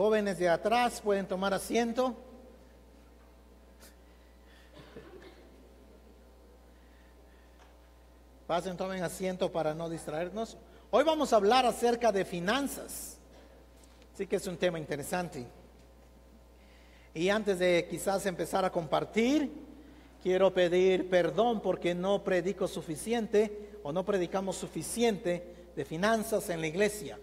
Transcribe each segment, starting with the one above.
Jóvenes de atrás pueden tomar asiento. Pasen, tomen asiento para no distraernos. Hoy vamos a hablar acerca de finanzas. Así que es un tema interesante. Y antes de quizás empezar a compartir, quiero pedir perdón porque no predico suficiente o no predicamos suficiente de finanzas en la iglesia.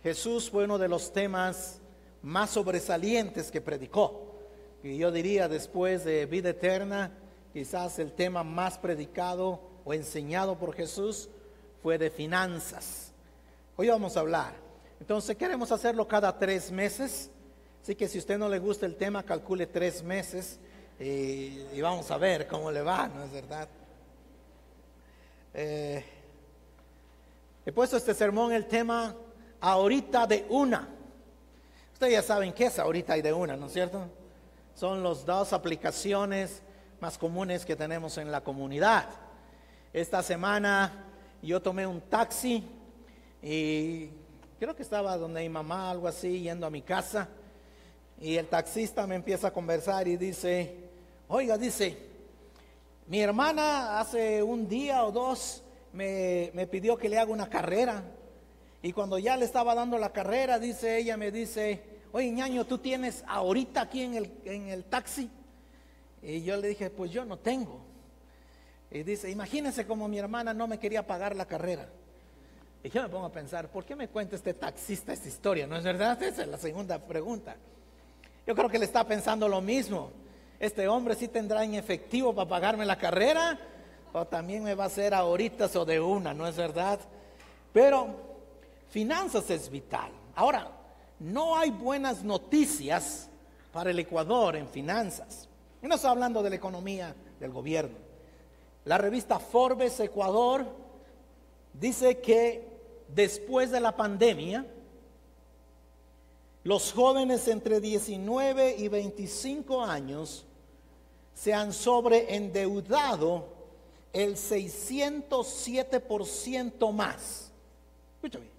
Jesús fue uno de los temas más sobresalientes que predicó. Y yo diría, después de vida eterna, quizás el tema más predicado o enseñado por Jesús fue de finanzas. Hoy vamos a hablar. Entonces queremos hacerlo cada 3 meses. Así que si a usted no le gusta el tema, calcule 3 meses y vamos a ver cómo le va, ¿no es verdad? He puesto este sermón el tema ahorita de una. Ustedes ya saben qué es ahorita y de una, ¿no es cierto? Son las 2 aplicaciones más comunes que tenemos en la comunidad. Esta semana yo tomé un taxi y creo que estaba donde mi mamá, algo así, yendo a mi casa. Y el taxista me empieza a conversar y dice, oiga, dice, mi hermana hace un día o 2 me pidió que le haga una carrera. Y cuando ya le estaba dando la carrera, dice, ella me dice, oye, ñaño, ¿tú tienes ahorita aquí en el taxi? Y yo le dije, pues yo no tengo. Y dice, imagínense como mi hermana no me quería pagar la carrera. Y yo me pongo a pensar, ¿por qué me cuenta este taxista esta historia? ¿No es verdad? Esa es la segunda pregunta. Yo creo que le está pensando lo mismo. Este hombre sí tendrá en efectivo para pagarme la carrera, o también me va a hacer ahorita o de una, ¿no es verdad? Pero finanzas es vital. Ahora, no hay buenas noticias para el Ecuador en finanzas. Y no estoy hablando de la economía del gobierno. La revista Forbes Ecuador dice que después de la pandemia, los jóvenes entre 19 y 25 años se han sobreendeudado el 607% más. Escúchame.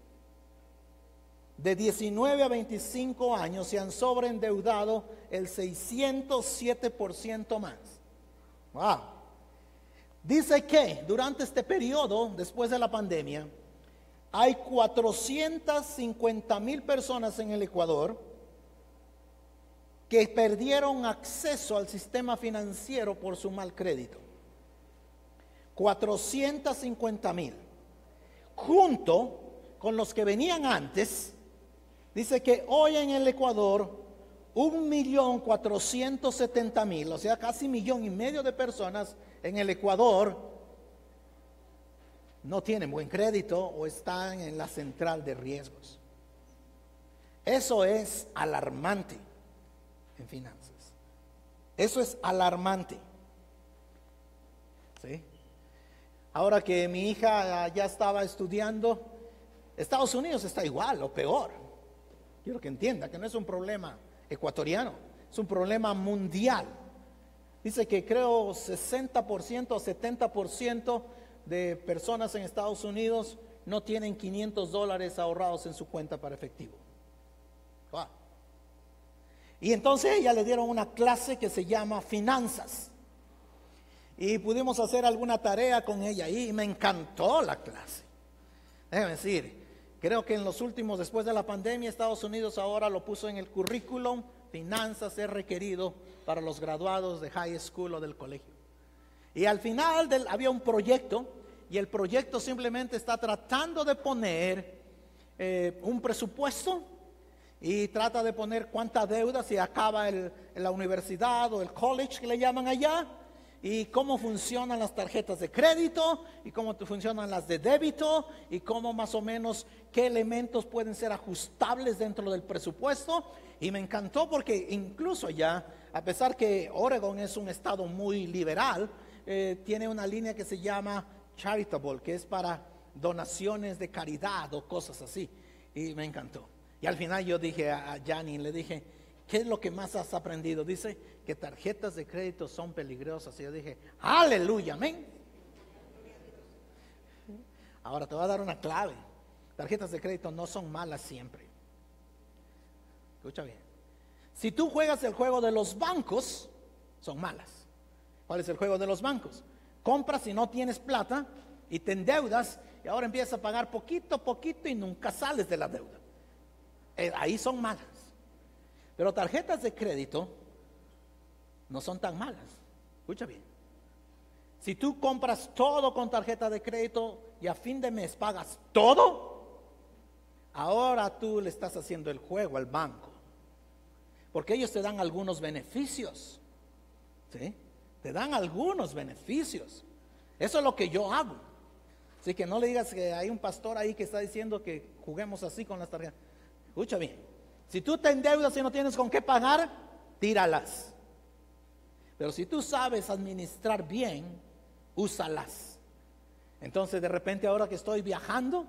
De 19 a 25 años se han sobreendeudado el 607% más. Wow. Dice que durante este periodo, después de la pandemia, hay 450,000 personas en el Ecuador que perdieron acceso al sistema financiero por su mal crédito. 450,000. Junto con los que venían antes, dice que hoy en el Ecuador 1,470,000, o sea, casi 1,5 millones de personas en el Ecuador no tienen buen crédito o están en la central de riesgos. Eso es alarmante en finanzas. Eso es alarmante. ¿Sí? Ahora que mi hija ya estaba estudiando, Estados Unidos está igual o peor. Quiero que entienda que no es un problema ecuatoriano, es un problema mundial. Dice que creo 60% o 70% de personas en Estados Unidos no tienen $500 ahorrados en su cuenta para efectivo. Wow. Y entonces ella le dieron una clase que se llama finanzas. Y pudimos hacer alguna tarea con ella y me encantó la clase. Déjame decir, creo que en los últimos, después de la pandemia, Estados Unidos ahora lo puso en el currículum. Finanzas es requerido para los graduados de high school o del colegio. Y al final había un proyecto, y el proyecto simplemente está tratando de poner un presupuesto y trata de poner cuánta deuda se acaba la universidad o el college que le llaman allá, y cómo funcionan las tarjetas de crédito y cómo funcionan las de débito y cómo más o menos qué elementos pueden ser ajustables dentro del presupuesto. Y me encantó porque incluso ya, a pesar que Oregon es un estado muy liberal, tiene una línea que se llama charitable, que es para donaciones de caridad o cosas así. Y me encantó. Y al final yo dije a Janine, le dije, ¿qué es lo que más has aprendido? Dice que tarjetas de crédito son peligrosas. Y yo dije, aleluya, amén. Ahora te voy a dar una clave. Tarjetas de crédito no son malas siempre. Escucha bien. Si tú juegas el juego de los bancos, son malas. ¿Cuál es el juego de los bancos? Compras y no tienes plata y te endeudas y ahora empiezas a pagar poquito a poquito y nunca sales de la deuda. Ahí son malas. Pero tarjetas de crédito no son tan malas. Escucha bien. Si tú compras todo con tarjeta de crédito y a fin de mes pagas todo, ahora tú le estás haciendo el juego al banco. Porque ellos te dan algunos beneficios. ¿Sí? Te dan algunos beneficios. Eso es lo que yo hago. Así que no le digas que hay un pastor ahí que está diciendo que juguemos así con las tarjetas. Escucha bien. Si tú te endeudas y no tienes con qué pagar, tíralas. Pero si tú sabes administrar bien, úsalas. Entonces de repente ahora que estoy viajando,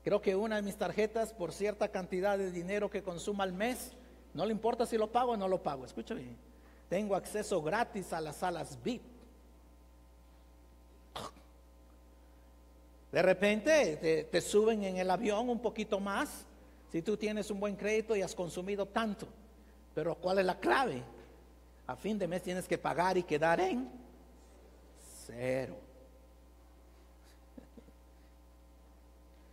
creo que una de mis tarjetas por cierta cantidad de dinero que consuma al mes, no le importa si lo pago o no lo pago. Escucha bien. Tengo acceso gratis a las salas VIP. De repente te suben en el avión un poquito más si tú tienes un buen crédito y has consumido tanto. Pero ¿cuál es la clave? A fin de mes tienes que pagar y quedar en cero.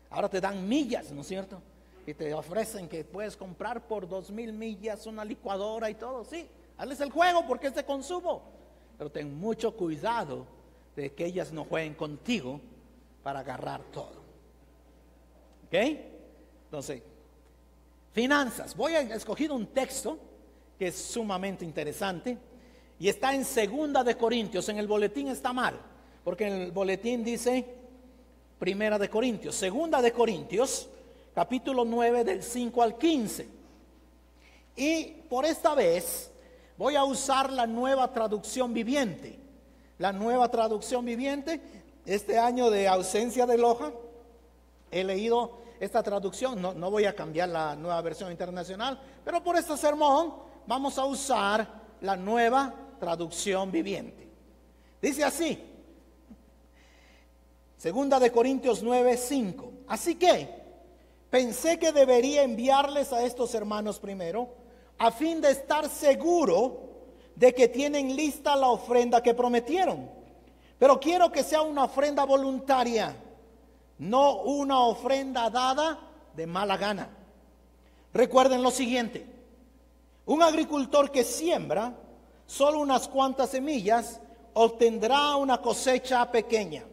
Ahora te dan millas, ¿no es cierto? Y te ofrecen que puedes comprar por 2,000 millas una licuadora y todo. Sí, hazles el juego porque es de consumo. Pero ten mucho cuidado de que ellas no jueguen contigo para agarrar todo. ¿Ok? Entonces, finanzas. Voy a escoger un texto que es sumamente interesante y está en 2 de Corintios. En el boletín está mal, porque en el boletín dice 1 de Corintios. 2 de Corintios, capítulo 9 del 5 al 15. Y por esta vez voy a usar la Nueva Traducción Viviente. La Nueva Traducción Viviente. Este año de ausencia de Loja he leído esta traducción. No voy a cambiar la Nueva Versión Internacional, pero por este sermón vamos a usar la Nueva Traducción Viviente. Dice así, 2 de Corintios 9:5. Así que pensé que debería enviarles a estos hermanos primero, a fin de estar seguro de que tienen lista la ofrenda que prometieron. Pero quiero que sea una ofrenda voluntaria, no una ofrenda dada de mala gana. Recuerden lo siguiente: un agricultor que siembra solo unas cuantas semillas obtendrá una cosecha pequeña,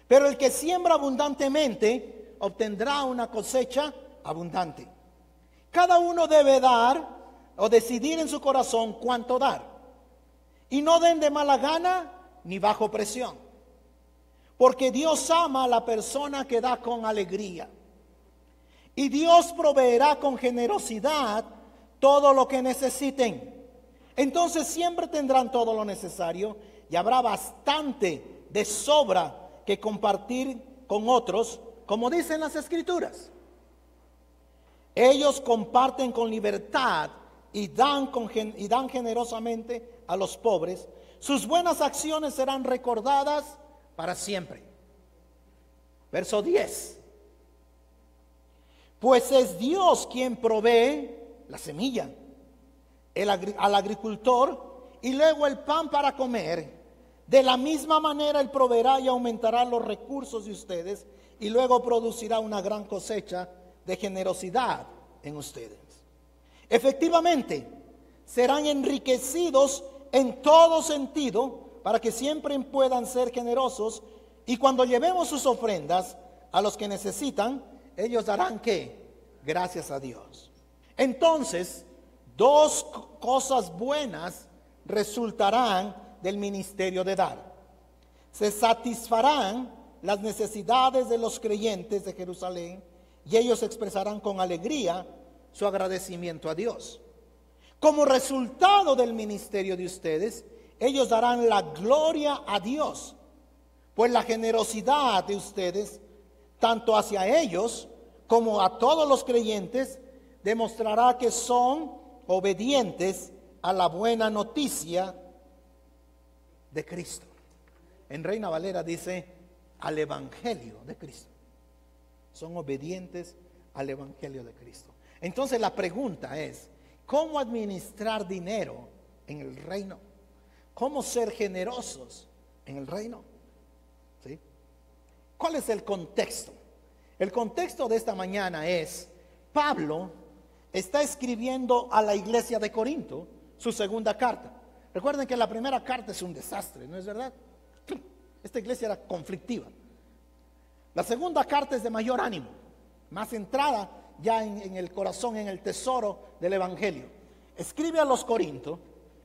pero el que siembra abundantemente obtendrá una cosecha abundante. Cada uno debe dar o decidir en su corazón cuánto dar, y no den de mala gana ni bajo presión, porque Dios ama a la persona que da con alegría, y Dios proveerá con generosidad todo lo que necesiten. Entonces siempre tendrán todo lo necesario y habrá bastante de sobra que compartir con otros, como dicen las Escrituras. Ellos comparten con libertad y dan generosamente a los pobres. Sus buenas acciones serán recordadas para siempre. Verso 10. Pues es Dios quien provee la semilla al agricultor y luego el pan para comer. De la misma manera Él proveerá y aumentará los recursos de ustedes y luego producirá una gran cosecha de generosidad en ustedes. Efectivamente, serán enriquecidos en todo sentido para que siempre puedan ser generosos, y cuando llevemos sus ofrendas a los que necesitan, ellos darán ¿qué? Gracias a Dios. Entonces, 2 cosas buenas resultarán del ministerio de dar. Se satisfarán las necesidades de los creyentes de Jerusalén y ellos expresarán con alegría su agradecimiento a Dios. Como resultado del ministerio de ustedes, ellos darán la gloria a Dios, pues la generosidad de ustedes, tanto hacia ellos como a todos los creyentes, demostrará que son obedientes a la buena noticia de Cristo. En Reina Valera dice al Evangelio de Cristo. Son obedientes al Evangelio de Cristo. Entonces la pregunta es, ¿cómo administrar dinero en el reino? ¿Cómo ser generosos en el reino? ¿Sí? ¿Cuál es el contexto? El contexto de esta mañana es, Pablo está escribiendo a la iglesia de Corinto su segunda carta. Recuerden que la primera carta es un desastre, ¿no es verdad? Esta iglesia era conflictiva. La segunda carta es de mayor ánimo, más centrada ya en el corazón, en el tesoro del evangelio. Escribe a los Corintios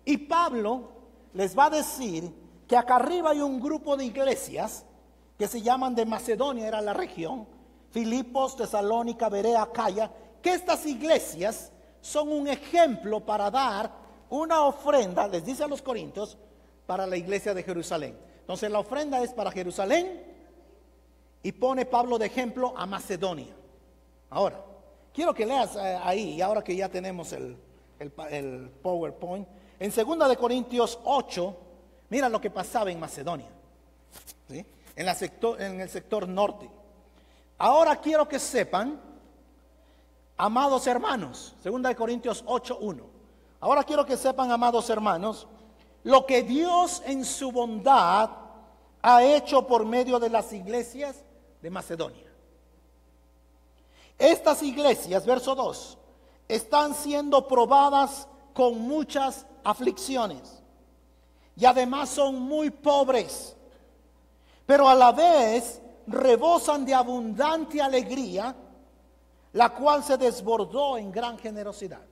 y Pablo les va a decir que acá arriba hay un grupo de iglesias que se llaman de Macedonia, era la región, Filipos, Tesalónica, Berea, Acaya, que estas iglesias son un ejemplo para dar una ofrenda, les dice a los Corintios, para la iglesia de Jerusalén. Entonces la ofrenda es para Jerusalén y pone Pablo de ejemplo a Macedonia. Ahora, quiero que leas ahí, ahora que ya tenemos el PowerPoint, en 2 de Corintios 8, mira lo que pasaba en Macedonia, ¿sí? En el sector norte. Ahora quiero que sepan, amados hermanos, 2 de Corintios 8:1. Ahora quiero que sepan, amados hermanos, lo que Dios en su bondad ha hecho por medio de las iglesias de Macedonia. Estas iglesias, verso 2, están siendo probadas con muchas aflicciones y además son muy pobres, pero a la vez rebosan de abundante alegría, la cual se desbordó en gran generosidad.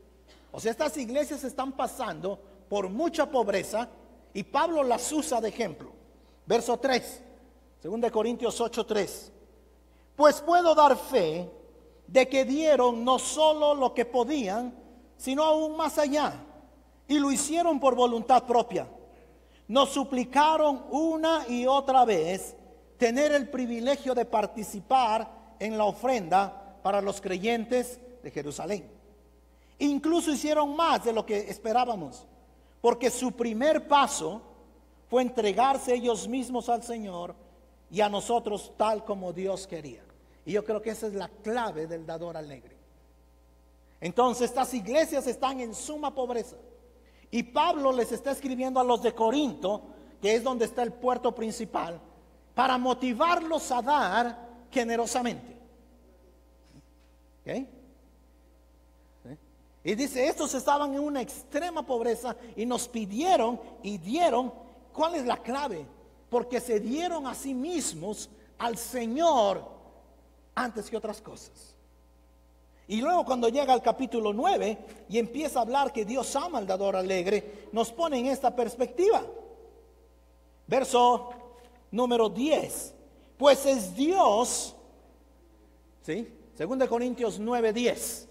O sea, estas iglesias están pasando por mucha pobreza y Pablo las usa de ejemplo. Verso 3, 2 Corintios 8:3. Pues puedo dar fe de que dieron no solo lo que podían, sino aún más allá, y lo hicieron por voluntad propia. Nos suplicaron una y otra vez tener el privilegio de participar en la ofrenda para los creyentes de Jerusalén. Incluso hicieron más de lo que esperábamos, porque su primer paso fue entregarse ellos mismos al Señor y a nosotros tal como Dios quería. Y yo creo que esa es la clave del dador alegre. Entonces estas iglesias están en suma pobreza y Pablo les está escribiendo a los de Corinto, que es donde está el puerto principal, para motivarlos a dar generosamente. ¿Okay? ¿Sí? Y dice, estos estaban en una extrema pobreza y nos pidieron y dieron. ¿Cuál es la clave? Porque se dieron a sí mismos al Señor antes que otras cosas. Y luego cuando llega al capítulo 9 y empieza a hablar que Dios ama al dador alegre, nos pone en esta perspectiva. Verso número 10. Pues es Dios, ¿sí? 2 Corintios 9:10.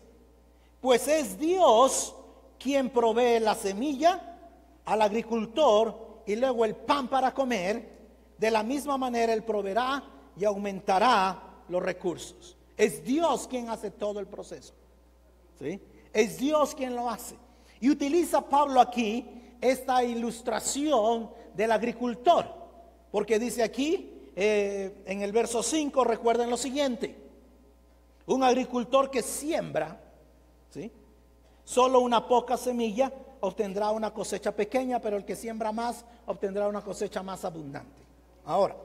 Pues es Dios quien provee la semilla al agricultor y luego el pan para comer. De la misma manera Él proveerá y aumentará los recursos. Es Dios quien hace todo el proceso, ¿sí? Es Dios quien lo hace. Y utiliza Pablo aquí esta ilustración del agricultor, porque dice aquí en el verso 5, recuerden lo siguiente: un agricultor que siembra, ¿sí?, solo una poca semilla obtendrá una cosecha pequeña, pero el que siembra más obtendrá una cosecha más abundante. Ahora,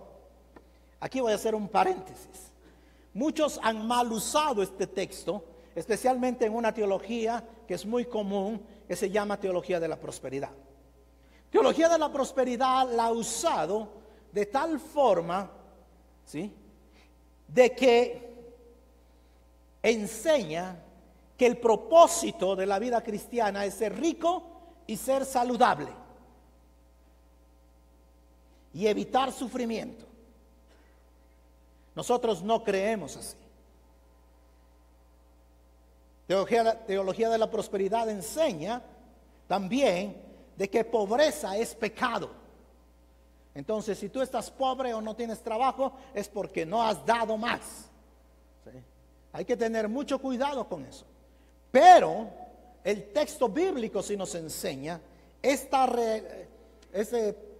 aquí voy a hacer un paréntesis. Muchos han mal usado este texto, especialmente en una teología que es muy común, que se llama teología de la prosperidad. Teología de la prosperidad la ha usado de tal forma, ¿sí?, de que enseña que el propósito de la vida cristiana es ser rico y ser saludable y evitar sufrimiento. Nosotros no creemos así. Teología de la prosperidad enseña también de que pobreza es pecado. Entonces, si tú estás pobre o no tienes trabajo, es porque no has dado más, ¿sí? Hay que tener mucho cuidado con eso. Pero el texto bíblico sí nos enseña esta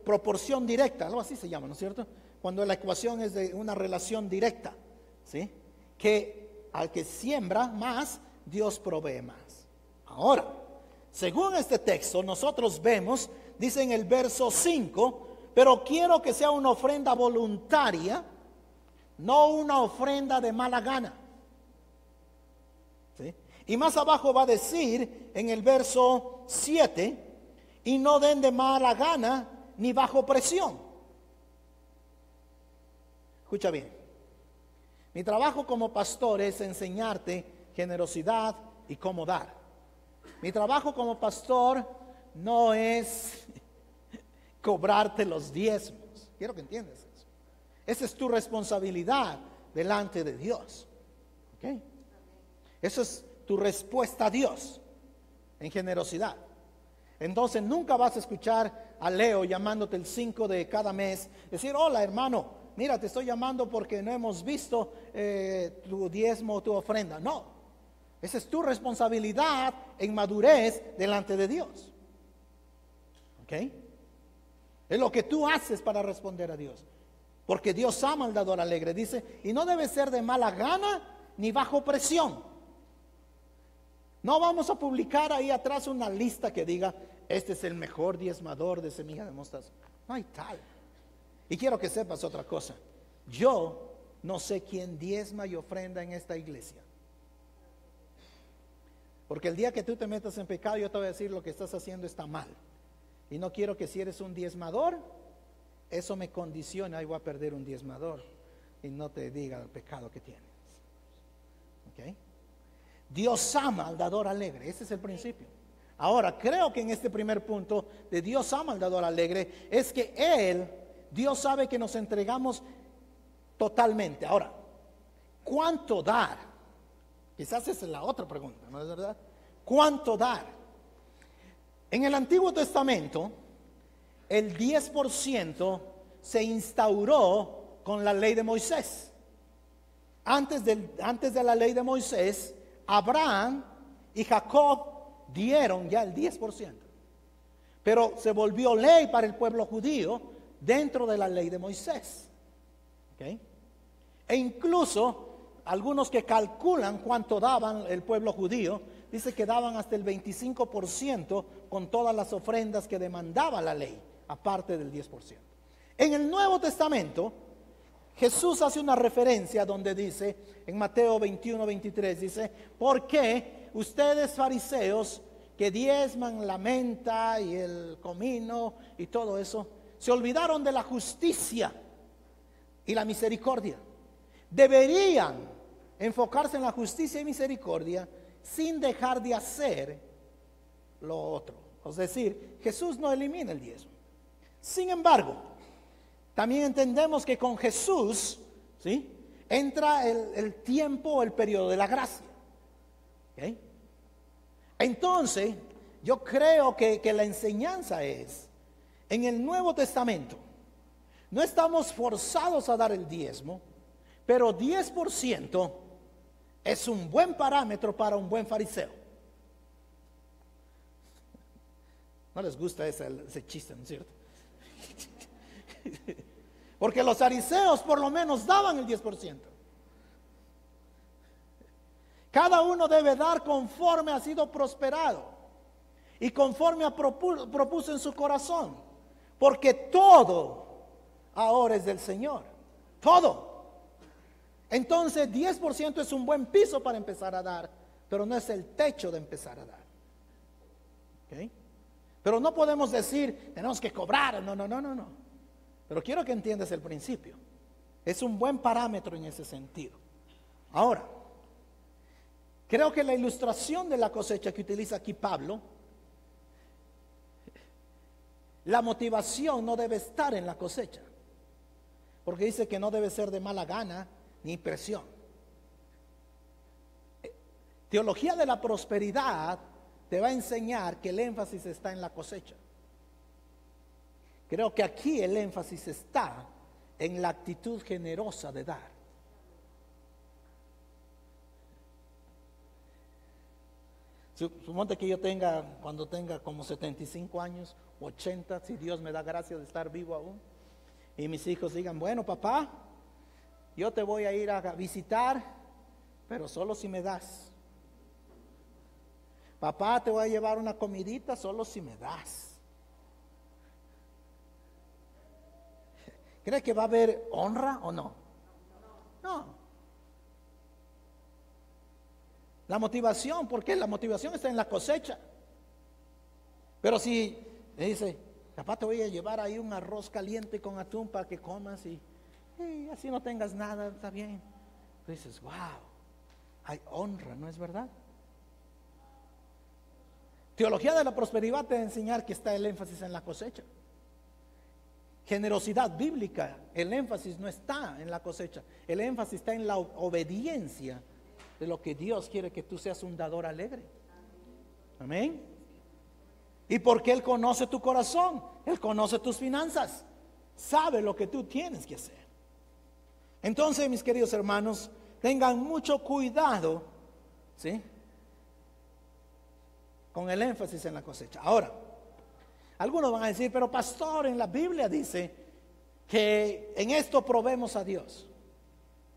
proporción directa, algo así se llama, ¿no es cierto? Cuando la ecuación es de una relación directa, ¿sí?, que al que siembra más Dios provee más. Ahora, según este texto, nosotros vemos, dice en el verso 5, pero quiero que sea una ofrenda voluntaria, no una ofrenda de mala gana. ¿Sí? Y más abajo va a decir en el verso 7, y no den de mala gana ni bajo presión. Escucha bien, mi trabajo como pastor es enseñarte generosidad y cómo dar. Mi trabajo como pastor no es cobrarte los diezmos. Quiero que entiendas eso. Esa es tu responsabilidad delante de Dios. ¿Okay? Esa es tu respuesta a Dios en generosidad. Entonces nunca vas a escuchar a Leo llamándote el 5 de cada mes, decir: hola hermano, mira, te estoy llamando porque no hemos visto tu diezmo o tu ofrenda. No, esa es tu responsabilidad en madurez delante de Dios. ¿Ok? Es lo que tú haces para responder a Dios. Porque Dios ama al dador alegre, dice, y no debe ser de mala gana ni bajo presión. No vamos a publicar ahí atrás una lista que diga: este es el mejor diezmador de semilla de mostaza. No hay tal. Y quiero que sepas otra cosa. Yo no sé quién diezma y ofrenda en esta iglesia. Porque el día que tú te metas en pecado, yo te voy a decir: lo que estás haciendo está mal. Y no quiero que si eres un diezmador, eso me condiciona y voy a perder un diezmador y no te diga el pecado que tienes. ¿Ok? Dios ama al dador alegre, ese es el principio. Ahora, creo que en este primer punto de Dios ama al dador alegre, es que Dios sabe que nos entregamos totalmente. Ahora, ¿cuánto dar? Quizás esa es la otra pregunta, ¿no es verdad? ¿Cuánto dar? En el Antiguo Testamento, el 10% se instauró con la ley de Moisés. Antes de la ley de Moisés, Abraham y Jacob dieron ya el 10%. Pero se volvió ley para el pueblo judío dentro de la ley de Moisés. ¿Okay? E incluso algunos que calculan cuánto daban el pueblo judío, dice que daban hasta el 25% con todas las ofrendas que demandaba la ley, aparte del 10%. En el Nuevo Testamento, Jesús hace una referencia donde dice, en Mateo 21-23, dice: ¿por qué ustedes fariseos que diezman la menta y el comino y todo eso, se olvidaron de la justicia y la misericordia? Deberían enfocarse en la justicia y misericordia sin dejar de hacer lo otro. Es decir, Jesús no elimina el diezmo. Sin embargo, también entendemos que con Jesús, ¿sí?, entra el tiempo, el periodo de la gracia. ¿Okay? Entonces, yo creo que la enseñanza es, en el Nuevo Testamento, no estamos forzados a dar el diezmo, pero 10% es un buen parámetro para un buen fariseo. No les gusta ese chiste, ¿no es cierto? Porque los fariseos por lo menos daban el 10%. Cada uno debe dar conforme ha sido prosperado y conforme propuso en su corazón, porque todo ahora es del Señor, todo. Entonces 10% es un buen piso para empezar a dar, pero no es el techo de empezar a dar. ¿Okay? Pero no podemos decir, tenemos que cobrar, no. Pero quiero que entiendas el principio. Es un buen parámetro en ese sentido. Ahora, creo que la ilustración de la cosecha que utiliza aquí Pablo, la motivación no debe estar en la cosecha, porque dice que no debe ser de mala gana ni presión. Teología de la prosperidad te va a enseñar que el énfasis está en la cosecha. Creo que aquí el énfasis está en la actitud generosa de dar. Suponte que yo cuando tenga como 75 años, 80, si Dios me da gracia de estar vivo aún, y mis hijos digan: bueno, papá, yo te voy a ir a visitar, pero solo si me das. papá, te voy a llevar una comidita solo si me das. ¿Cree que va a haber honra o no? No. La motivación, ¿por qué? La motivación está en la cosecha. Pero si le dice, papá, te voy a llevar ahí un arroz caliente con atún para que comas y así no tengas nada, está bien. Tú dices, wow, hay honra, ¿no es verdad? Teología de la prosperidad te va a enseñar que está el énfasis en la cosecha. Generosidad bíblica, el énfasis no está en la cosecha, el énfasis está en la obediencia de lo que Dios quiere, que tú seas un dador alegre. Amén. Y porque Él conoce tu corazón, Él conoce tus finanzas, sabe lo que tú tienes que hacer. Entonces, mis queridos hermanos, tengan mucho cuidado, ¿sí?, con el énfasis en la cosecha. Ahora, algunos van a decir, pero pastor, en la Biblia dice que en esto probemos a Dios,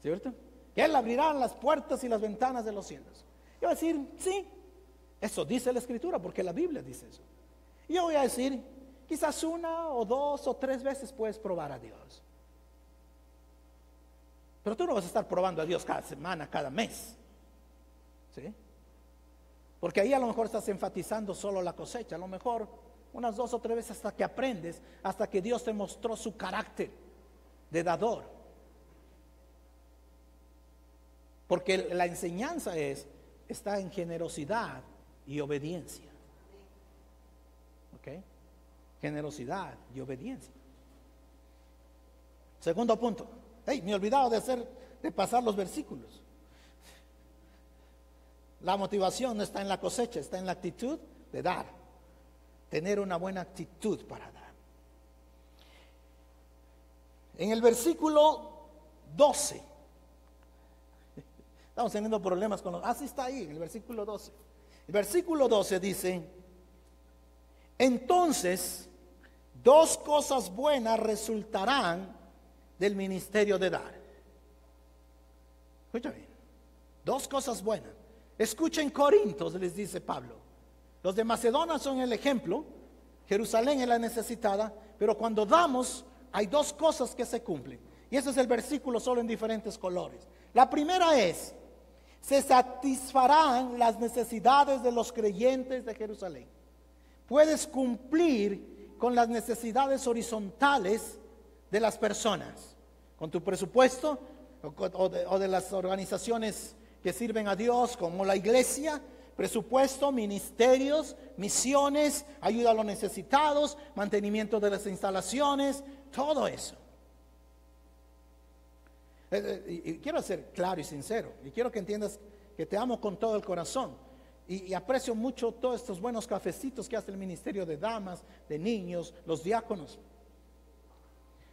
¿cierto? Que Él abrirá las puertas y las ventanas de los cielos. Yo voy a decir, sí, eso dice la Escritura, porque la Biblia dice eso. Y yo voy a decir, quizás una o dos o tres veces puedes probar a Dios. Pero tú no vas a estar probando a Dios cada semana, cada mes, ¿sí? Porque ahí a lo mejor estás enfatizando solo la cosecha. A lo mejor unas dos o tres veces hasta que aprendes, hasta que Dios te mostró su carácter de dador. Porque la enseñanza está en generosidad y obediencia. ¿Ok? Generosidad y obediencia. Segundo punto. Me he olvidado de pasar los versículos. La motivación no está en la cosecha, está en la actitud de dar. Tener una buena actitud para dar. En el versículo 12. Estamos teniendo problemas con los... sí está ahí, en el versículo 12. El versículo 12 dice, entonces, dos cosas buenas resultarán del ministerio de dar. Escucha bien, dos cosas buenas. Escuchen Corintios, les dice Pablo. Los de Macedonia son el ejemplo, Jerusalén es la necesitada, pero cuando damos hay dos cosas que se cumplen. Y ese es el versículo solo en diferentes colores. La primera es, se satisfarán las necesidades de los creyentes de Jerusalén. Puedes cumplir con las necesidades horizontales de las personas, con tu presupuesto o de las organizaciones que sirven a Dios, como la iglesia, presupuesto, ministerios, misiones, ayuda a los necesitados, mantenimiento de las instalaciones, todo eso. Y quiero ser claro y sincero, y quiero que entiendas que te amo con todo el corazón, y aprecio mucho todos estos buenos cafecitos que hace el ministerio de damas, de niños, los diáconos.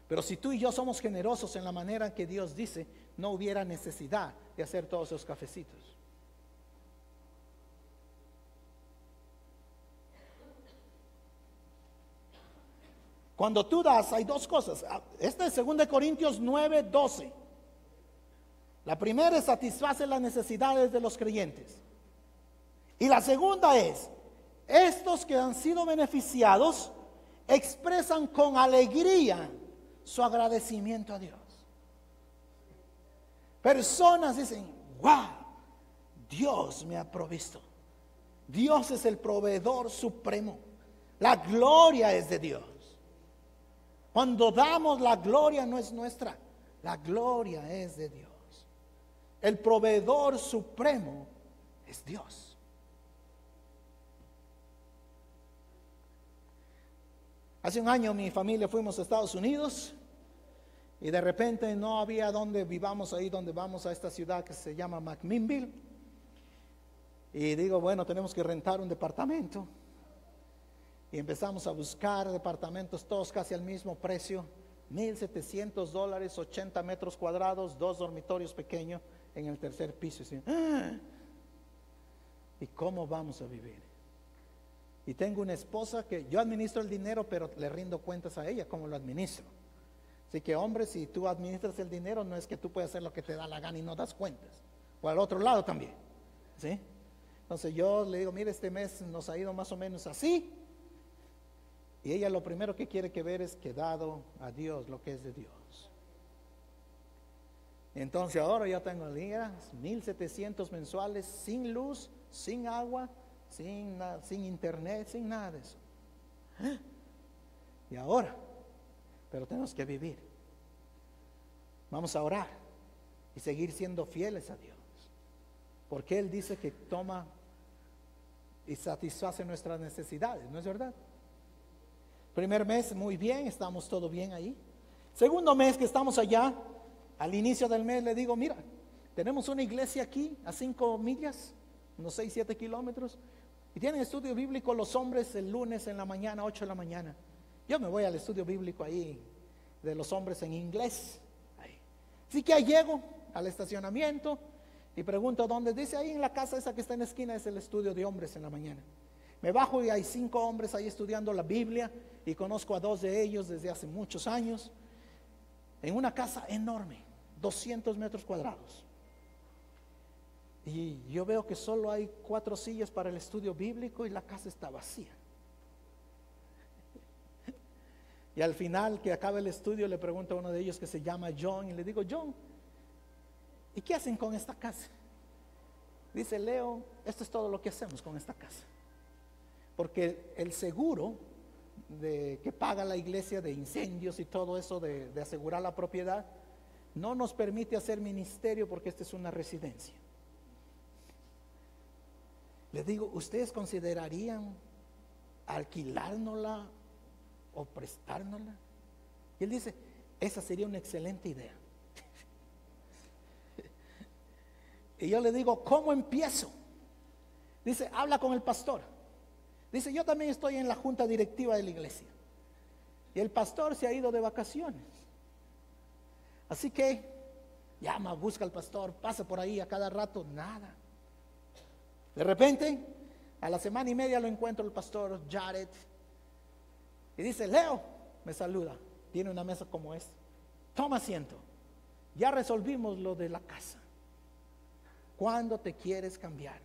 Pero si tú y yo somos generosos en la manera en que Dios dice, no hubiera necesidad de hacer todos esos cafecitos. Cuando tú das, hay dos cosas. Esta es 2 Corintios 9:12. La primera es satisfacer las necesidades de los creyentes. Y la segunda es, estos que han sido beneficiados expresan con alegría su agradecimiento a Dios. Personas dicen, wow, Dios me ha provisto. Dios es el proveedor supremo. La gloria es de Dios. Cuando damos, la gloria no es nuestra, la gloria es de Dios. El proveedor supremo es Dios. Hace un año mi familia fuimos a Estados Unidos y de repente no había donde vivamos ahí, donde vamos a esta ciudad que se llama McMinnville. Y digo, bueno, tenemos que rentar un departamento. Y empezamos a buscar departamentos todos casi al mismo precio, $1,700, 80 metros cuadrados, 2 dormitorios pequeños en el tercer piso. ¿Y cómo vamos a vivir? Y tengo una esposa que yo administro el dinero, pero le rindo cuentas a ella cómo lo administro. Así que, hombre, si tú administras el dinero, no es que tú puedes hacer lo que te da la gana y no das cuentas. O al otro lado también, ¿sí? Entonces yo le digo, mire, este mes nos ha ido más o menos así. Y ella lo primero que quiere que ver es que dado a Dios lo que es de Dios. Entonces ahora ya tengo días 1,700 mensuales, sin luz, sin agua, sin internet, sin nada de eso. Y ahora, pero tenemos que vivir. Vamos a orar y seguir siendo fieles a Dios, porque Él dice que toma y satisface nuestras necesidades, ¿no es verdad? Primer mes, muy bien, estamos todo bien ahí. Segundo mes que estamos allá, al inicio del mes le digo, mira, tenemos una iglesia aquí a 5 millas, unos 6, 7 kilómetros, y tienen estudio bíblico los hombres el lunes en la mañana, 8 de la mañana. Yo me voy al estudio bíblico ahí de los hombres en inglés. Ahí. Así que ahí llego al estacionamiento y pregunto dónde. Dice ahí en la casa esa que está en la esquina es el estudio de hombres en la mañana. Me bajo y hay 5 hombres ahí estudiando la Biblia y conozco a 2 de ellos desde hace muchos años. En una casa enorme, 200 metros cuadrados. Y yo veo que solo hay 4 sillas para el estudio bíblico y la casa está vacía. Y al final que acaba el estudio le pregunto a uno de ellos que se llama John y le digo, John, ¿y qué hacen con esta casa? Dice, Leo, esto es todo lo que hacemos con esta casa. Porque el seguro que paga la iglesia de incendios y todo eso de asegurar la propiedad no nos permite hacer ministerio porque esta es una residencia. Le digo, ¿ustedes considerarían alquilárnosla o prestárnosla? Y él dice, esa sería una excelente idea. Y yo le digo, ¿cómo empiezo? Dice, habla con el pastor. Dice, yo también estoy en la junta directiva de la iglesia. Y el pastor se ha ido de vacaciones. Así que llama, busca al pastor, pasa por ahí a cada rato, nada. De repente, a la semana y media lo encuentro el pastor Jared. Y dice, Leo, me saluda. Tiene una mesa como esta. Toma asiento. Ya resolvimos lo de la casa. ¿Cuándo te quieres cambiar?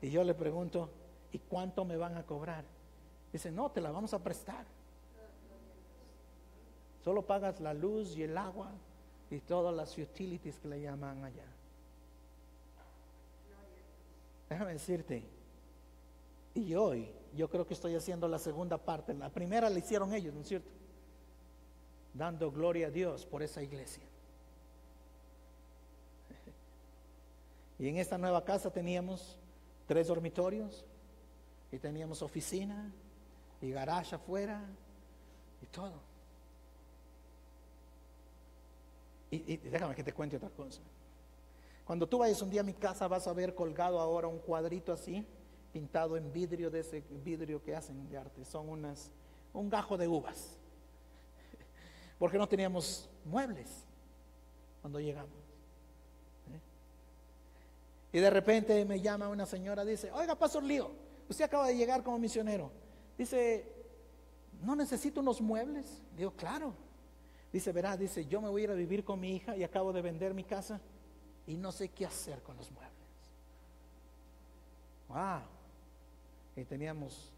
Y yo le pregunto, ¿y cuánto me van a cobrar? Dice, no, te la vamos a prestar. Solo pagas la luz y el agua y todas las utilities que le llaman allá. Déjame decirte, y hoy yo creo que estoy haciendo la segunda parte. La primera la hicieron ellos, ¿no es cierto? Dando gloria a Dios por esa iglesia. Y en esta nueva casa teníamos 3 dormitorios y teníamos oficina y garage afuera y todo. Y déjame que te cuente otra cosa. Cuando tú vayas un día a mi casa vas a ver colgado ahora un cuadrito así, pintado en vidrio, de ese vidrio que hacen de arte. Son un gajo de uvas. Porque no teníamos muebles cuando llegamos. Y de repente me llama una señora, dice, oiga, Pastor Lío, usted acaba de llegar como misionero. Dice, ¿no necesito unos muebles? Digo, claro. Dice, verá, dice, yo me voy a ir a vivir con mi hija y acabo de vender mi casa y no sé qué hacer con los muebles. Wow. Y teníamos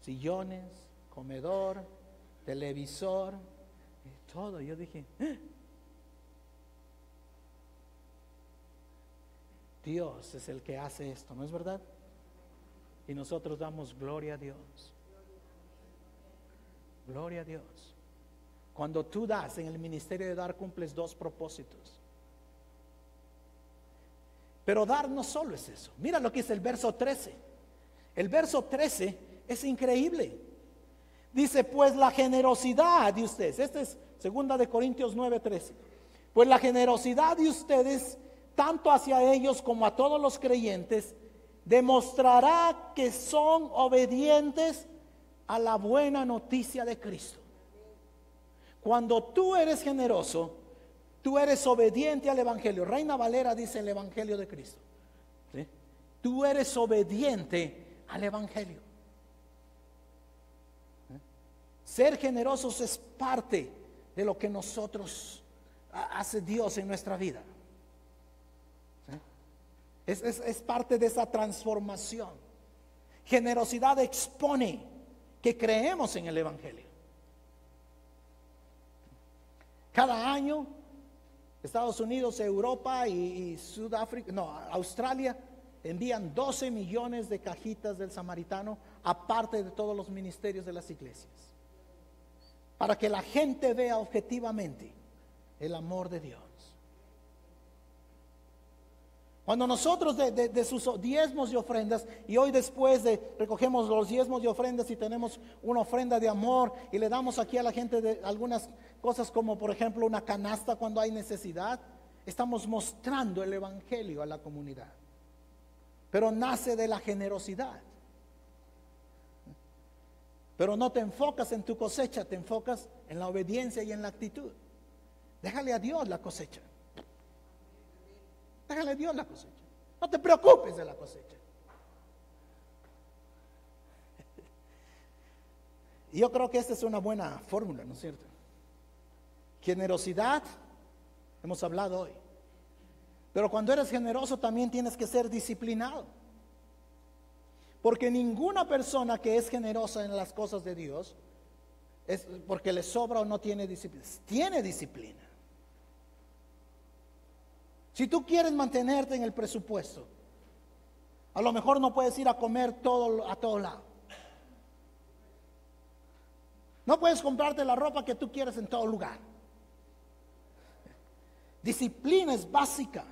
sillones, comedor, televisor y todo. Yo dije, Dios es el que hace esto, ¿no es verdad? Y nosotros damos gloria a Dios. Gloria a Dios. Cuando tú das en el ministerio de dar, cumples 2 propósitos. Pero dar no solo es eso. Mira lo que dice el verso 13. El verso 13 es increíble. Dice, pues la generosidad de ustedes. Este es 2 de Corintios 9:13. Pues la generosidad de ustedes, tanto hacia ellos como a todos los creyentes, demostrará que son obedientes a la buena noticia de Cristo. Cuando tú eres generoso, tú eres obediente al Evangelio. Reina Valera dice el Evangelio de Cristo. ¿Sí? Tú eres obediente al Evangelio. ¿Sí? Ser generosos es parte de lo que nosotros hace Dios en nuestra vida. ¿Sí? Es parte de esa transformación. Generosidad expone que creemos en el Evangelio. Cada año Estados Unidos, Europa y Sudáfrica, no, Australia envían 12 millones de cajitas del Samaritano, aparte de todos los ministerios de las iglesias, para que la gente vea objetivamente el amor de Dios. Cuando nosotros de sus diezmos y ofrendas, y hoy después recogemos los diezmos y ofrendas y tenemos una ofrenda de amor y le damos aquí a la gente de algunas cosas como por ejemplo una canasta cuando hay necesidad, estamos mostrando el Evangelio a la comunidad. Pero nace de la generosidad. Pero no te enfocas en tu cosecha, te enfocas en la obediencia y en la actitud. Déjale a Dios la cosecha. Déjale a Dios la cosecha. No te preocupes de la cosecha. Y yo creo que esta es una buena fórmula, ¿no es cierto? Generosidad, hemos hablado hoy. Pero cuando eres generoso también tienes que ser disciplinado. Porque ninguna persona que es generosa en las cosas de Dios es porque le sobra o no tiene disciplina. Tiene disciplina. Si tú quieres mantenerte en el presupuesto, a lo mejor no puedes ir a comer a todo lado. No puedes comprarte la ropa que tú quieres en todo lugar. Disciplina es básica.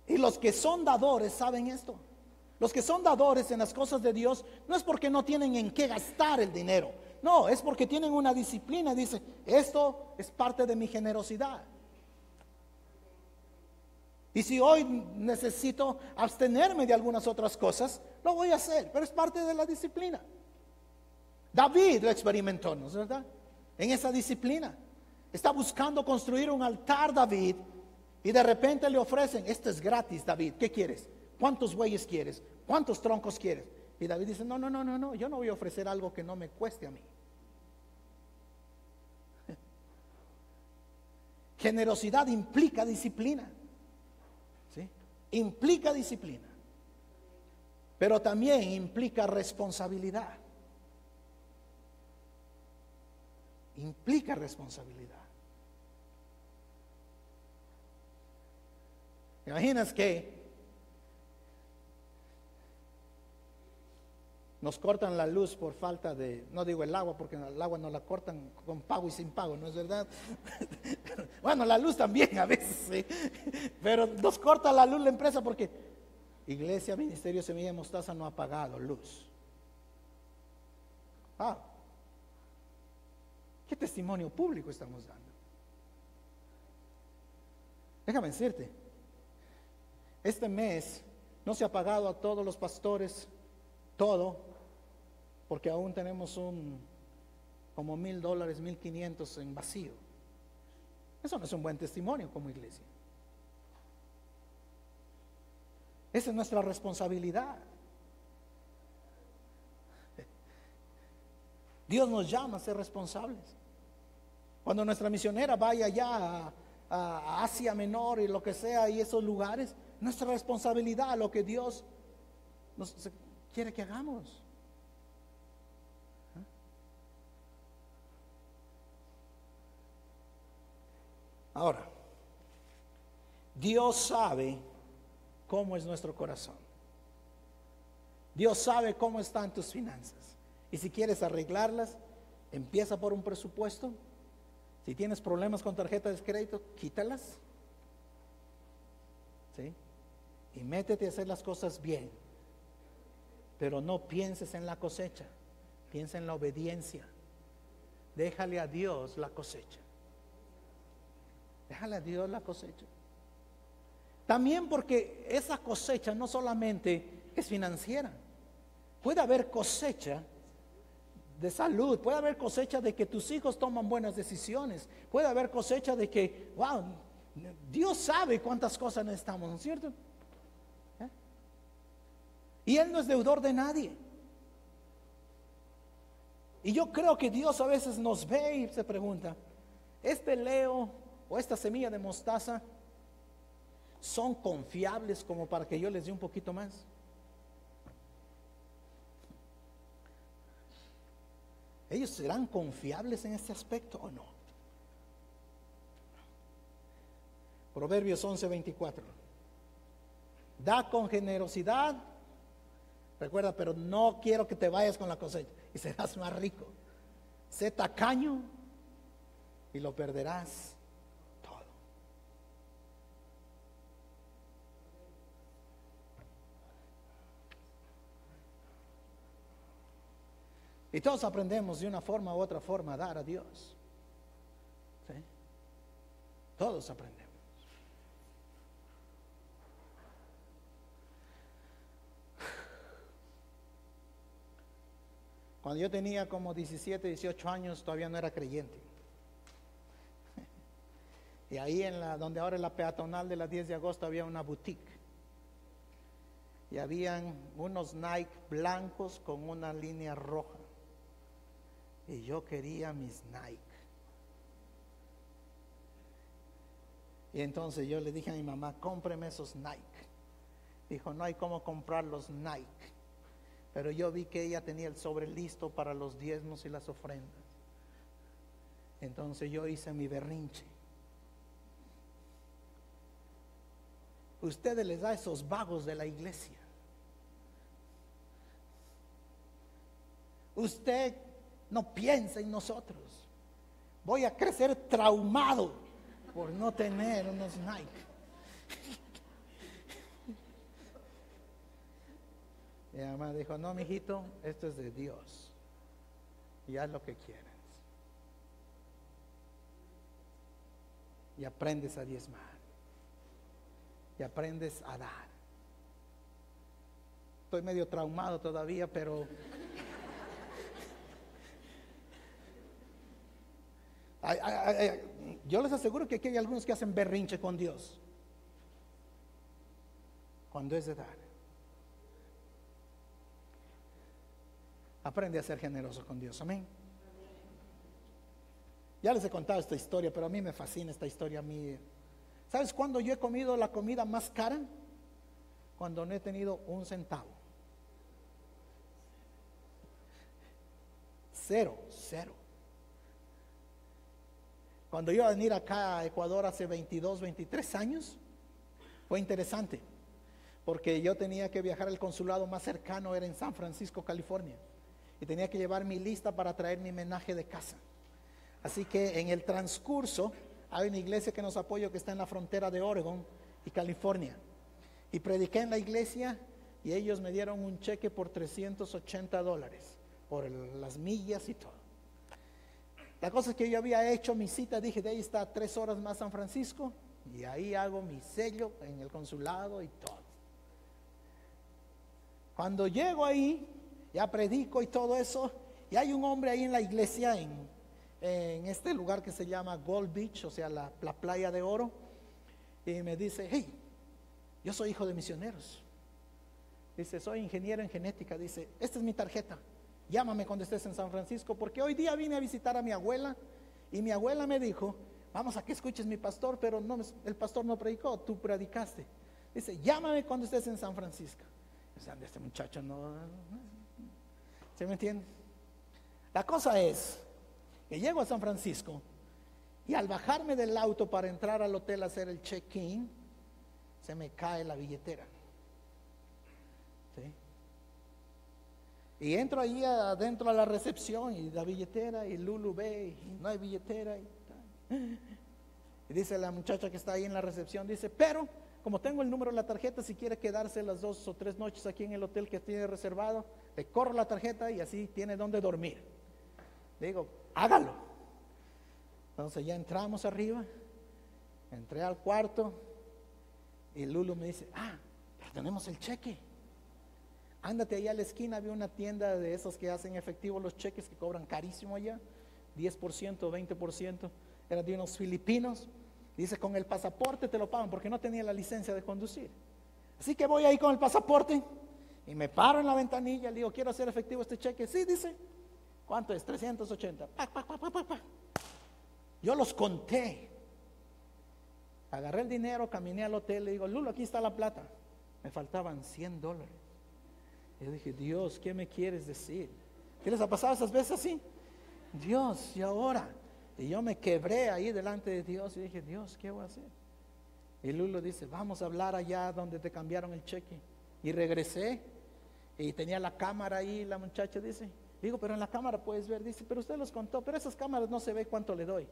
Y los que son dadores saben esto. Los que son dadores en las cosas de Dios no es porque no tienen en qué gastar el dinero. No, es porque tienen una disciplina. Dice, esto es parte de mi generosidad. Y si hoy necesito abstenerme de algunas otras cosas, lo voy a hacer, pero es parte de la disciplina. David lo experimentó, ¿no es verdad? En esa disciplina. Está buscando construir un altar, David, y de repente le ofrecen, esto es gratis, David, ¿qué quieres? ¿Cuántos bueyes quieres? ¿Cuántos troncos quieres? Y David dice, no, yo no voy a ofrecer algo que no me cueste a mí. Generosidad implica disciplina. ¿Sí? Implica disciplina, pero también implica responsabilidad. Implica responsabilidad. ¿Te imaginas que nos cortan la luz por falta de, no digo el agua, porque el agua nos la cortan con pago y sin pago, ¿no es verdad? Bueno, la luz también a veces, ¿sí? Pero nos corta la luz la empresa porque Iglesia Ministerio Semilla de Mostaza no ha pagado luz. ¿Qué testimonio público estamos dando? Déjame decirte, este mes no se ha pagado a todos los pastores todo, porque aún tenemos como $1,000, 1,500 en vacío. Eso no es un buen testimonio como iglesia. Esa es nuestra responsabilidad. Dios nos llama a ser responsables. Cuando nuestra misionera vaya allá a Asia Menor y lo que sea, y esos lugares, nuestra responsabilidad, lo que Dios nos quiere que hagamos. Ahora, Dios sabe cómo es nuestro corazón. Dios sabe cómo están tus finanzas. Y si quieres arreglarlas, empieza por un presupuesto. Si tienes problemas con tarjetas de crédito, quítalas. ¿Sí? Y métete a hacer las cosas bien. Pero no pienses en la cosecha, piensa en la obediencia. Déjale a Dios la cosecha. Déjale a Dios la cosecha. También porque esa cosecha no solamente es financiera. Puede haber cosecha de salud, puede haber cosecha de que tus hijos toman buenas decisiones, puede haber cosecha de que, wow, Dios sabe cuántas cosas necesitamos, ¿no es cierto? Y Él no es deudor de nadie. Y yo creo que Dios a veces nos ve y se pregunta, este Leo o esta semilla de mostaza, son confiables como para que yo les dé un poquito más. ¿Ellos serán confiables en este aspecto o no? Proverbios 11:24. Da con generosidad. Recuerda, pero no quiero que te vayas con la cosecha y serás más rico. Sé tacaño y lo perderás todo. Y todos aprendemos de una forma u otra forma a dar a Dios. ¿Sí? Todos aprendemos. Cuando yo tenía como 17, 18 años, todavía no era creyente. Y ahí donde ahora es la peatonal de la 10 de agosto, había una boutique. Y habían unos Nike blancos con una línea roja. Y yo quería mis Nike. Y entonces yo le dije a mi mamá, cómpreme esos Nike. Dijo, no hay cómo comprar los Nike. Pero yo vi que ella tenía el sobre listo para los diezmos y las ofrendas. Entonces yo hice mi berrinche. Ustedes les da a esos vagos de la iglesia. Usted no piensa en nosotros. Voy a crecer traumado por no tener unos Nike. Mi mamá dijo, no, mijito, esto es de Dios. Y haz lo que quieras. Y aprendes a diezmar. Y aprendes a dar. Estoy medio traumado todavía, pero yo les aseguro que aquí hay algunos que hacen berrinche con Dios cuando es de dar. Aprende a ser generoso con Dios, amén. Ya les he contado esta historia, pero a mí me fascina esta historia a mí. ¿Sabes cuándo yo he comido la comida más cara? Cuando no he tenido un centavo. Cero. Cuando yo iba a venir acá a Ecuador hace 22, 23 años, fue interesante, porque yo tenía que viajar al consulado más cercano, era en San Francisco, California, y tenía que llevar mi lista para traer mi menaje de casa. Así que en el transcurso hay una iglesia que nos apoya que está en la frontera de Oregon y California, y prediqué en la iglesia y ellos me dieron un cheque por $380 por las millas y todo. La cosa es que yo había hecho mi cita, dije, de ahí está 3 horas más San Francisco, y ahí hago mi sello en el consulado y todo. Cuando llego ahí, ya predico y todo eso, y hay un hombre ahí en la iglesia, en este lugar que se llama Gold Beach, o sea, la playa de oro, y me dice, hey, yo soy hijo de misioneros. Dice, soy ingeniero en genética. Dice, esta es mi tarjeta, llámame cuando estés en San Francisco, porque hoy día vine a visitar a mi abuela, y mi abuela me dijo, vamos a que escuches mi pastor, pero no, el pastor no predicó, tú predicaste. Dice, llámame cuando estés en San Francisco. O sea, este muchacho no. ¿Se me entiende? La cosa es que llego a San Francisco y al bajarme del auto para entrar al hotel a hacer el check-in, se me cae la billetera. ¿Sí? Y entro ahí adentro a la recepción y la billetera, y Lulu ve y no hay billetera y dice la muchacha que está ahí en la recepción, dice, pero como tengo el número de la tarjeta, si quiere quedarse las 2 o 3 noches aquí en el hotel que tiene reservado, le corro la tarjeta y así tiene donde dormir. Le digo, hágalo. Entonces ya entramos arriba, entré al cuarto y Lulu me dice, pero tenemos el cheque. Ándate allá a la esquina, había una tienda de esas que hacen efectivo los cheques que cobran carísimo allá, 10%, 20%, eran de unos filipinos. Dice, con el pasaporte te lo pagan, porque no tenía la licencia de conducir. Así que voy ahí con el pasaporte y me paro en la ventanilla, le digo, quiero hacer efectivo este cheque. Sí, dice, ¿cuánto es? 380. Yo los conté. Agarré el dinero, caminé al hotel, le digo, Lulo, aquí está la plata. Me faltaban $100. Y yo dije, Dios, ¿qué me quieres decir? ¿Qué les ha pasado esas veces así? Dios, ¿y ahora? Y yo me quebré ahí delante de Dios y dije, Dios, ¿qué voy a hacer? Y Lulo dice, vamos a hablar allá donde te cambiaron el cheque. Y regresé y tenía la cámara ahí, la muchacha dice, digo, pero en la cámara puedes ver, dice, pero usted los contó, pero esas cámaras no se ve cuánto le doy.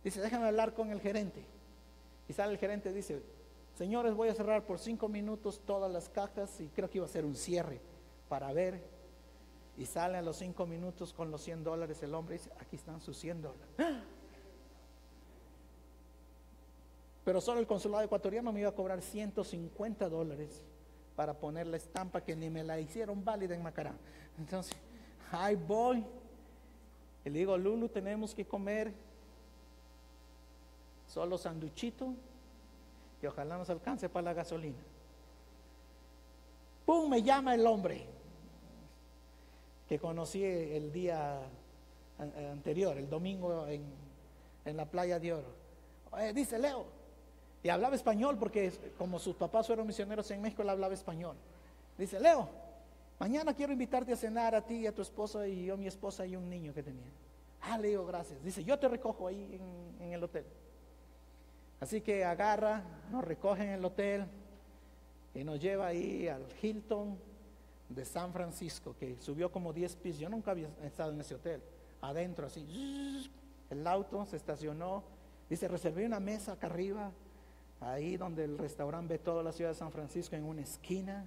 Dice, déjame hablar con el gerente. Y sale el gerente y dice, señores, voy a cerrar por 5 minutos todas las cajas, y creo que iba a ser un cierre para ver. Y sale a los 5 minutos con los $100 el hombre y dice, aquí están sus $100. Pero solo el consulado ecuatoriano me iba a cobrar $150 para poner la estampa que ni me la hicieron válida en Macará. Entonces, ahí voy y le digo, Lulu, tenemos que comer solo sanduchito y ojalá nos alcance para la gasolina. ¡Pum! Me llama el hombre que conocí el día anterior, el domingo en la Playa de Oro. Dice, Leo, y hablaba español porque como sus papás fueron misioneros en México, él hablaba español. Dice, Leo, mañana quiero invitarte a cenar a ti y a tu esposa y yo, mi esposa y un niño que tenía. Le digo, gracias. Dice, yo te recojo ahí en el hotel. Así que agarra, nos recoge en el hotel y nos lleva ahí al Hilton de San Francisco, que subió como 10 pisos. Yo nunca había estado en ese hotel. Adentro así, el auto se estacionó. Dice, reservé una mesa acá arriba, ahí donde el restaurante ve toda la ciudad de San Francisco, en una esquina.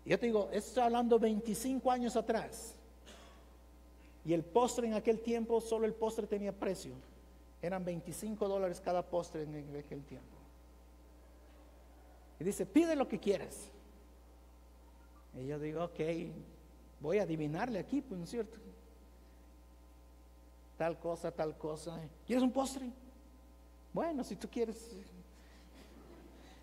Y yo te digo, estoy hablando 25 años atrás. Y el postre en aquel tiempo, solo el postre tenía precio. Eran $25 cada postre en aquel tiempo. Y dice, pide lo que quieras. Y yo digo, ok, voy a adivinarle aquí, pues, ¿no es cierto? Tal cosa, tal cosa. ¿Quieres un postre? Bueno, si tú quieres.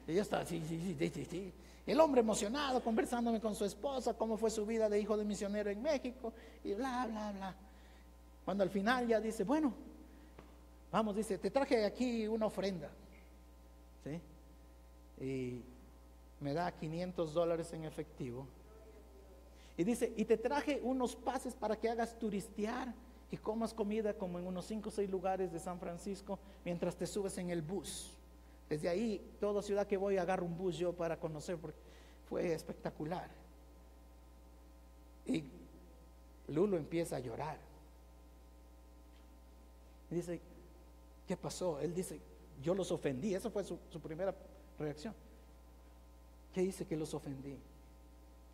Y yo estaba así, sí. El hombre emocionado, conversándome con su esposa, cómo fue su vida de hijo de misionero en México, y bla, bla, bla. Cuando al final ya dice, bueno, vamos, dice, te traje aquí una ofrenda. ¿Sí? Y me da $500 en efectivo. Y dice, y te traje unos pases para que hagas turistear y comas comida como en unos 5 o 6 lugares de San Francisco mientras te subes en el bus. Desde ahí, toda ciudad que voy agarro un bus yo para conocer, porque fue espectacular. Y Lulo empieza a llorar. Y dice, ¿qué pasó? Él dice, yo los ofendí. Esa fue su primera reacción. ¿Qué dice que los ofendí?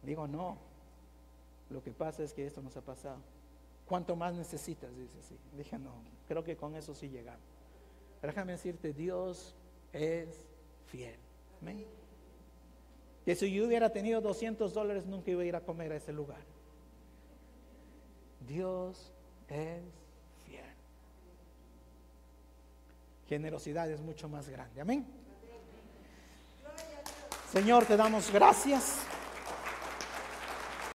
Digo, no. Lo que pasa es que esto nos ha pasado. ¿Cuánto más necesitas? Dice así. Dije, no, creo que con eso sí llegamos. Pero déjame decirte, Dios es fiel. ¿Amén? Que si yo hubiera tenido $200, nunca iba a ir a comer a ese lugar. Dios es fiel. Generosidad es mucho más grande. Amén. Señor, te damos gracias.